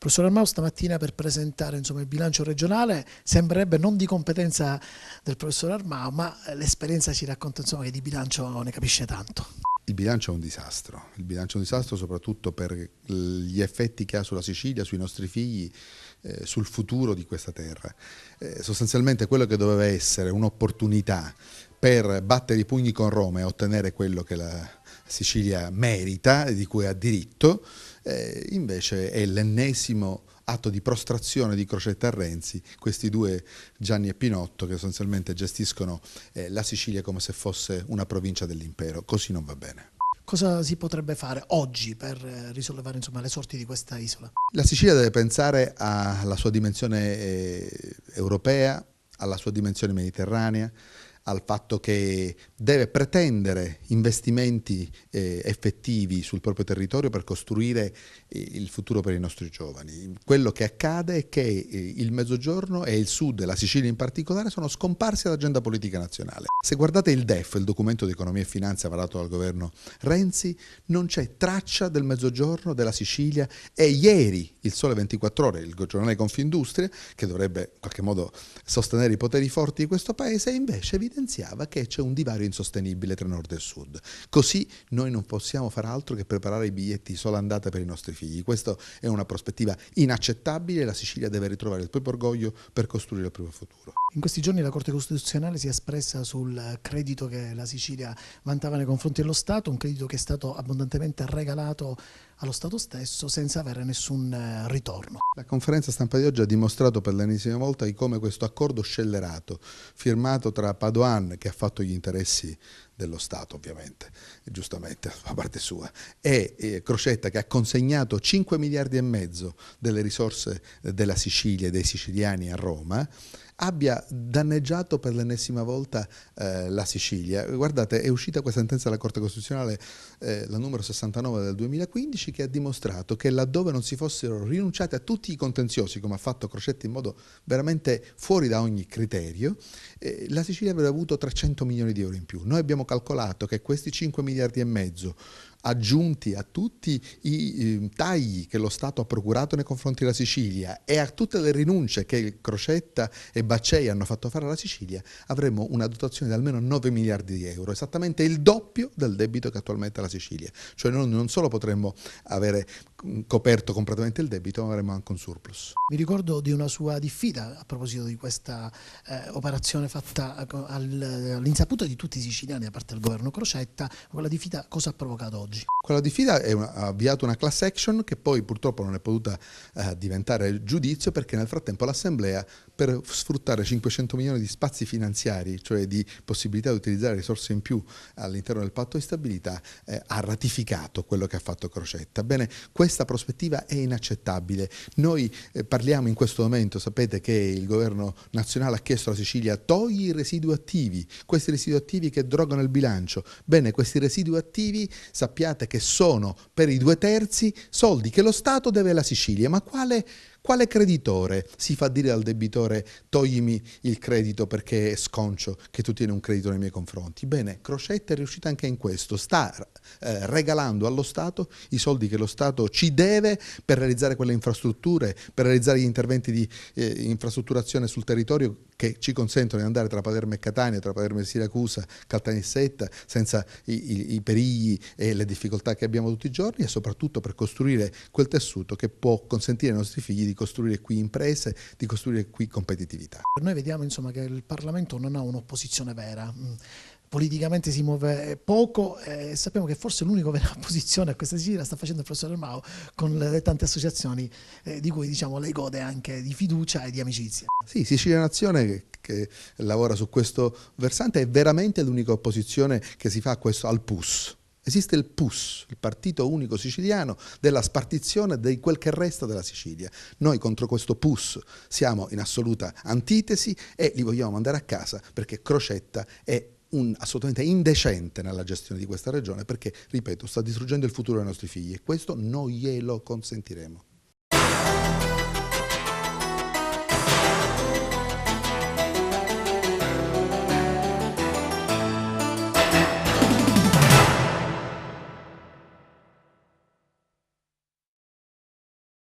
Professor Armao, stamattina per presentare il bilancio regionale sembrerebbe non di competenza del professor Armao, ma l'esperienza ci racconta che di bilancio ne capisce tanto. Il bilancio è un disastro soprattutto per gli effetti che ha sulla Sicilia, sui nostri figli, sul futuro di questa terra. Sostanzialmente quello che doveva essere un'opportunità per battere i pugni con Roma e ottenere quello che la Sicilia merita e di cui ha diritto, invece è l'ennesimo atto di prostrazione di Crocetta a Renzi, questi due Gianni e Pinotto che sostanzialmente gestiscono la Sicilia come se fosse una provincia dell'impero. Così non va bene. Cosa si potrebbe fare oggi per risollevare le sorti di questa isola? La Sicilia deve pensare alla sua dimensione europea, alla sua dimensione mediterranea, al fatto che deve pretendere investimenti effettivi sul proprio territorio per costruire il futuro per i nostri giovani. Quello che accade è che il Mezzogiorno e il Sud, e la Sicilia in particolare, sono scomparsi dall'agenda politica nazionale. Se guardate il DEF, il documento di economia e finanza varato dal governo Renzi, non c'è traccia del Mezzogiorno, della Sicilia, e ieri il Sole 24 Ore, il giornale Confindustria, che dovrebbe in qualche modo sostenere i poteri forti di questo paese, invece evidenziava che c'è un divario insostenibile tra nord e sud. Così noi non possiamo fare altro che preparare i biglietti sola andata per i nostri figli. Questa è una prospettiva inaccettabile e la Sicilia deve ritrovare il proprio orgoglio per costruire il proprio futuro. In questi giorni la Corte Costituzionale si è espressa sul credito che la Sicilia vantava nei confronti dello Stato, un credito che è stato abbondantemente regalato allo Stato stesso senza avere nessun ritorno. La conferenza stampa di oggi ha dimostrato per l'ennesima volta di come questo accordo scellerato, firmato tra Padoan, che ha fatto gli interessi dello Stato ovviamente, giustamente da parte sua, e Crocetta, che ha consegnato 5 miliardi e mezzo delle risorse della Sicilia e dei siciliani a Roma, abbia danneggiato per l'ennesima volta la Sicilia. Guardate, è uscita questa sentenza della Corte Costituzionale, la numero 69 del 2015, che ha dimostrato che laddove non si fossero rinunciati a tutti i contenziosi, come ha fatto Crocetta in modo veramente fuori da ogni criterio, la Sicilia avrebbe avuto 300 milioni di euro in più. Noi abbiamo calcolato che questi 5 miliardi e mezzo, aggiunti a tutti i tagli che lo Stato ha procurato nei confronti della Sicilia e a tutte le rinunce che Crocetta e Baccei hanno fatto fare alla Sicilia, avremmo una dotazione di almeno 9 miliardi di euro, esattamente il doppio del debito che attualmente ha la Sicilia. Cioè noi non solo potremmo avere coperto completamente il debito, ma avremmo anche un surplus. Mi ricordo di una sua diffida a proposito di questa operazione fatta all'insaputa di tutti i siciliani, a parte il governo Crocetta. Quella diffida cosa ha provocato oggi? Quella diffida ha avviato una class action che poi purtroppo non è potuta diventare giudizio, perché nel frattempo l'Assemblea, per sfruttare 500 milioni di spazi finanziari, cioè di possibilità di utilizzare risorse in più all'interno del patto di stabilità, ha ratificato quello che ha fatto Crocetta. Bene, questa prospettiva è inaccettabile. Noi parliamo in questo momento, sapete che il governo nazionale ha chiesto alla Sicilia: togli i residui attivi, questi residui attivi che drogano il bilancio. Bene, questi residui attivi sappiate che sono per i 2/3 soldi che lo Stato deve alla Sicilia. Ma quale creditore si fa dire al debitore: toglimi il credito perché è sconcio che tu tieni un credito nei miei confronti? Bene, Crocetta è riuscita anche in questo, sta regalando allo Stato i soldi che lo Stato ci deve per realizzare quelle infrastrutture, per realizzare gli interventi di infrastrutturazione sul territorio che ci consentono di andare tra Palermo e Catania, tra Palermo e Siracusa, Caltanissetta, senza i perigli e le difficoltà che abbiamo tutti i giorni, e soprattutto per costruire quel tessuto che può consentire ai nostri figli di costruire qui imprese, di costruire qui competitività. Noi vediamo che il Parlamento non ha un'opposizione vera. Politicamente si muove poco e sappiamo che forse l'unica vera opposizione a questa Sicilia sta facendo il professor Armao con le tante associazioni di cui lei gode anche di fiducia e di amicizia. Sì, Sicilia Nazione che lavora su questo versante è veramente l'unica opposizione che si fa a questo al PUS. Esiste il PUS, il Partito Unico Siciliano, della spartizione di quel che resta della Sicilia. Noi contro questo PUS siamo in assoluta antitesi e li vogliamo mandare a casa, perché Crocetta è assolutamente indecente nella gestione di questa regione, perché, ripeto, sta distruggendo il futuro dei nostri figli e questo non glielo consentiremo.